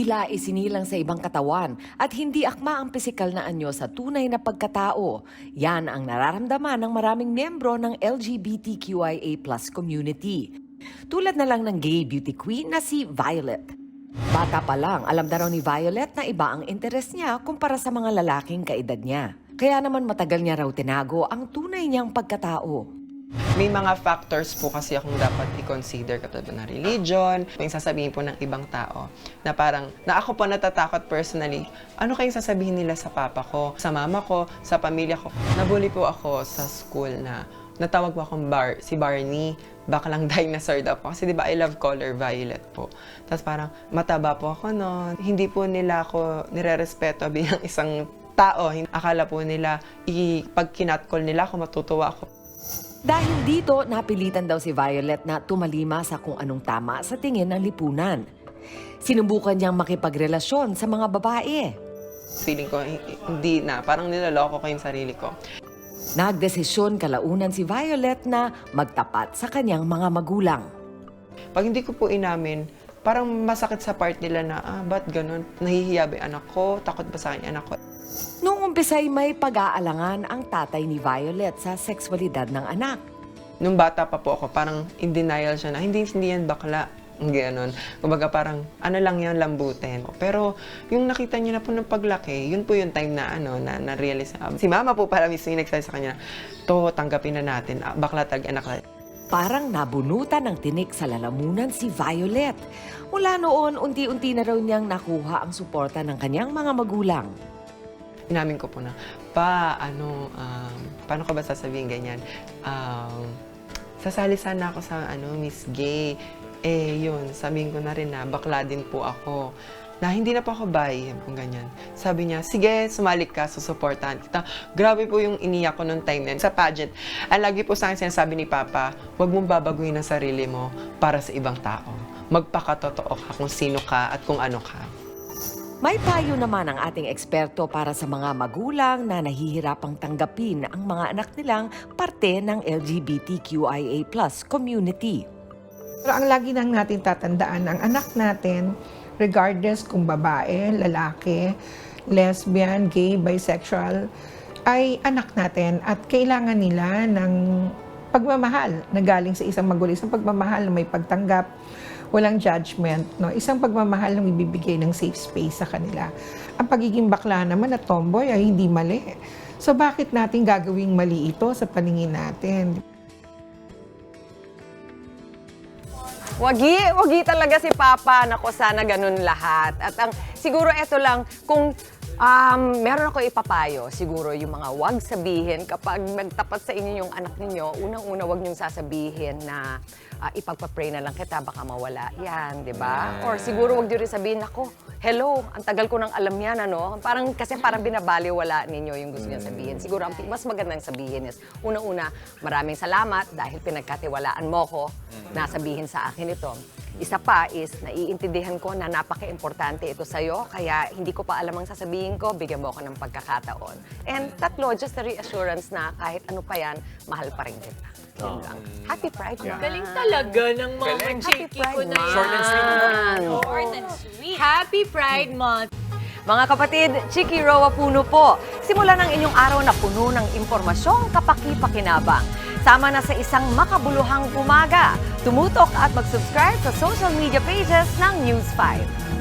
Tila isinilang sa ibang katawan at hindi akma ang pisikal na anyo sa tunay na pagkatao. Yan ang nararamdaman ng maraming miyembro ng LGBTQIA+ community. Tulad na lang ng gay beauty queen na si Violet. Bata pa lang, alam na raw ni Violet na iba ang interes niya kumpara sa mga lalaking kaedad niya. Kaya naman matagal niya raw tinago ang tunay niyang pagkatao. May mga factors po kasi akong dapat i-consider katulad na religion, may sasabihin po ng ibang tao na parang, na ako po natatakot personally, ano kayong sasabihin nila sa papa ko, sa mama ko, sa pamilya ko. Nabully po ako sa school na natawag po akong si Barney, baklang dinosaur daw po. Kasi di ba I love color violet po. Tapos parang mataba po ako noon. Hindi po nila ako nire-respeto bilang isang tao. Akala po nila, pag kinat-call nila ako, matutuwa ako. Dahil dito, napilitan daw si Violet na tumalima sa kung anong tama sa tingin ng lipunan. Sinubukan niyang makipagrelasyon sa mga babae. Feeling ko, hindi na. Parang nilaloko ko yung sarili ko. Nagdesisyon kalaunan si Violet na magtapat sa kanyang mga magulang. Pag hindi ko po inamin, parang masakit sa part nila na, ba't ganun? Nahihiya ba yung anak ko? Takot ba sa akin anak ko? Noong umpisa'y may pag-aalangan ang tatay ni Violet sa sexualidad ng anak. Nung bata pa po ako, parang in denial siya na, hindi yan bakla. Gano'n. Kumbaga parang, ano lang yan, lambutin. Pero yung nakita niya na po ng paglaki, yun po yung time na, na-realize na. Si mama po para mismo yung nagsabi sa kanya, to, tanggapin na natin, bakla anak. Parang nabunutan ng tinik sa lalamunan si Violet. Mula noon, unti-unti na raw niyang nakuha ang suporta ng kanyang mga magulang. Inamin ko po na, paano ko ba sasabihin ganyan? Sasali sana ako sa Miss Gay. Yun, sabihin ko na rin na bakla din po ako. Na hindi na po ako bi, kung ganyan. Sabi niya, sige, sumali ka, susuportahan kita. Grabe po yung iniyak ko nung time na sa pageant. Ang lagi po sa akin sinasabi ni Papa, huwag mong babaguhin ang sarili mo para sa ibang tao. Magpakatotoo ka kung sino ka at kung ano ka. May payo naman ang ating eksperto para sa mga magulang na nahihirapang tanggapin ang mga anak nilang parte ng LGBTQIA+ community. Pero ang lagi lang natin tatandaan, ang anak natin, regardless kung babae, lalaki, lesbian, gay, bisexual, ay anak natin at kailangan nila ng pagmamahal na galing sa isang magulang, isang pagmamahal na may pagtanggap, walang judgment, no? Isang pagmamahal na ibibigay ng safe space sa kanila. Ang pagiging bakla naman at tomboy ay hindi mali. So bakit natin gagawing mali ito sa paningin natin? Wagi talaga si Papa. Nako, sana ganun lahat. At siguro eto lang, kung meron ako ipapayo, siguro yung mga wag sabihin kapag nagtapat sa inyo yung anak ninyo, unang-una wag niyong sasabihin na ipagpa-pray na lang kita, baka mawala yan, di ba? Or siguro wag niyo rin sabihin, ako, hello, ang tagal ko nang alam yan, ano? Kasi parang binabaliwala ninyo yung gusto niya sabihin. Siguro ang mas magandang sabihin is, unang-una, maraming salamat dahil pinagkatiwalaan mo ko na sabihin sa akin ito. Isa pa is, naiintindihan ko na napaka-importante ito sa'yo, kaya hindi ko pa alam ang sasabihin ko, bigyan mo ako ng pagkakataon. And tatlo, just a reassurance na kahit ano pa yan, mahal pa rin kita. Yun lang. Happy Pride Month! Galing talaga ng mga Happy chiki ko Pride na Month! yan. Short and sweet. Short and sweet. Happy Pride Month! Mga kapatid, Chiki Roa Puno po. Simula ng inyong araw na puno ng impormasyong kapaki-pakinabang. Sama na sa isang makabuluhang umaga. Tumutok at mag-subscribe sa social media pages ng News 5.